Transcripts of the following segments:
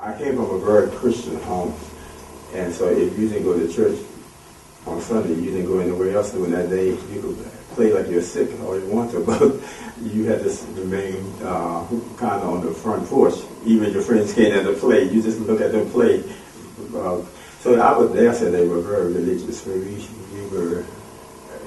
I came from a very Christian home, and so if you didn't go to church on Sunday, you didn't go anywhere else during that day. You could play like you're sick all you want to, but you had to remain kind of on the front porch. Even your friends came at the play, you just look at them play. So I was there, so they were very religious. We were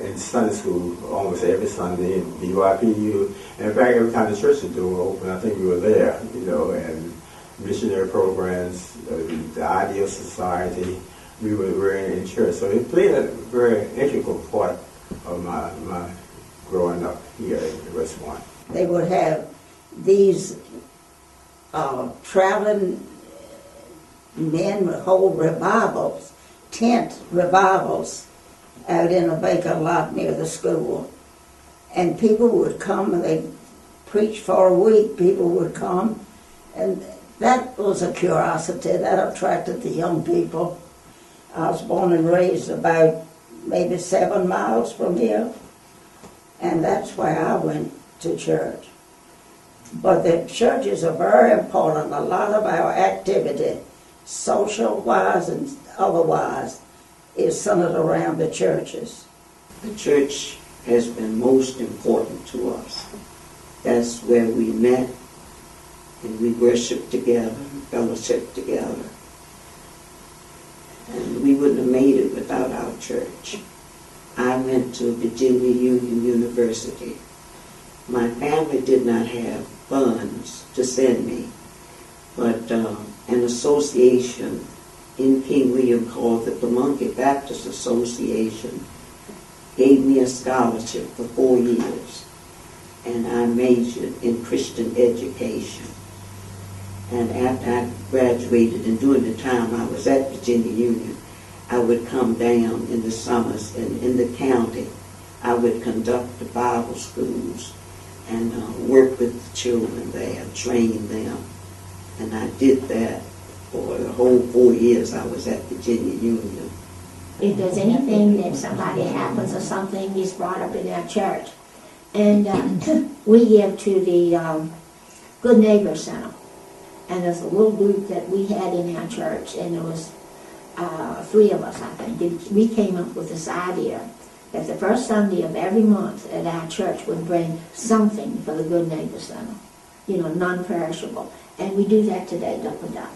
in Sunday school almost every Sunday, in BYPU. And in fact, every time the church door open, I think we were there, and missionary programs, the Ideal Society, we were very in church. So it played a very integral part of my growing up here in West Point. They would have these traveling men would hold revivals, tent revivals, out in a vacant lot near the school. And people would come, and they'd preach for a week. People would come, and that was a curiosity. That attracted the young people. I was born and raised about maybe 7 miles from here, and that's why I went to church. But the churches are very important. A lot of our activity, social-wise and otherwise, is centered around the churches. The church has been most important to us. That's where we met, and we worshiped together, fellowship together. And we wouldn't have made it without our church. I went to Virginia Union University. My family did not have funds to send me, but an association in King William called the Pamunkey Baptist Association gave me a scholarship for 4 years, and I majored in Christian education. And after I graduated, and during the time I was at Virginia Union, I would come down in the summers, and in the county I would conduct the Bible schools and work with the children there, train them. And I did that for the whole 4 years I was at Virginia Union. If there's anything that somebody happens or something is brought up in our church, and we give to the Good Neighbor Center. And there's a little group that we had in our church, and there was 3 of us, I think. We came up with this idea that the first Sunday of every month at our church would bring something for the Good Neighbor Center, non-perishable. And we do that today, Dr. Doc.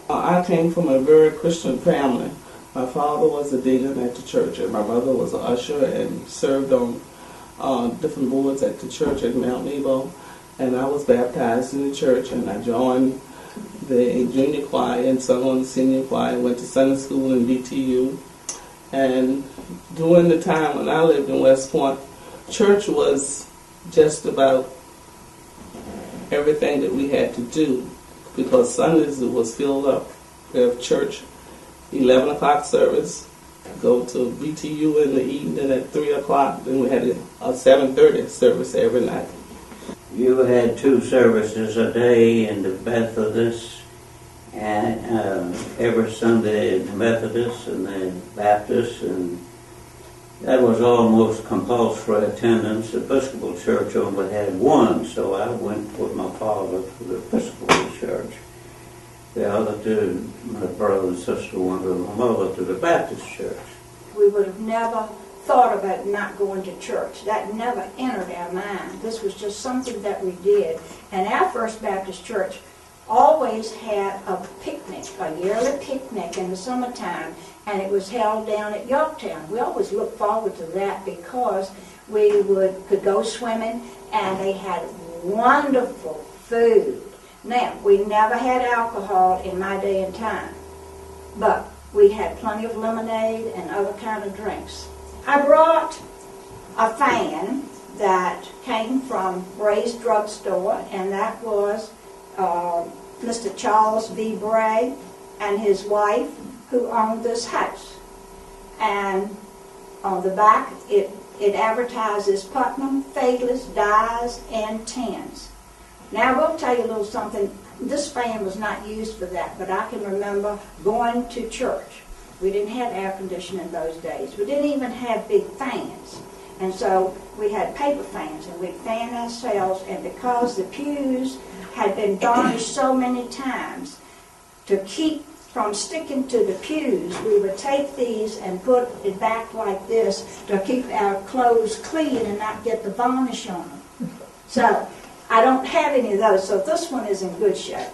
I came from a very Christian family. My father was a deacon at the church, and my mother was an usher and served on different boards at the church at Mount Nebo. And I was baptized in the church, and I joined the junior choir and sung on the senior choir, went to Sunday school in BTU. And during the time when I lived in West Point, church was just about everything that we had to do, because Sundays it was filled up. We have church, 11 o'clock service, go to BTU in the evening at 3 o'clock, then we had a 7:30 service every night. You had 2 services a day in the Methodist, and every Sunday in the Methodist and the Baptist, and that was almost compulsory attendance. The Episcopal Church only had 1, so I went with my father to the Episcopal Church. The other 2, my brother and sister, went with my mother to the Baptist Church. We would have never thought about not going to church. That never entered our mind. This was just something that we did. And our First Baptist Church always had a picnic, a yearly picnic in the summertime, and it was held down at Yorktown. We always looked forward to that because we could go swimming, and they had wonderful food. Now, we never had alcohol in my day and time, but we had plenty of lemonade and other kind of drinks. I brought a fan that came from Bray's Drugstore, and that was Mr. Charles V. Bray and his wife, who owned this house. And on the back, it advertises Putnam, Faithless, Dyes, and Tins. Now, I will tell you a little something. This fan was not used for that, but I can remember going to church. We didn't have air conditioning in those days. We didn't even have big fans. And so we had paper fans, and we'd fan ourselves, and because the pews had been garnished so many times, to keep from sticking to the pews, we would take these and put it back like this to keep our clothes clean and not get the varnish on them. So I don't have any of those, so this one is in good shape.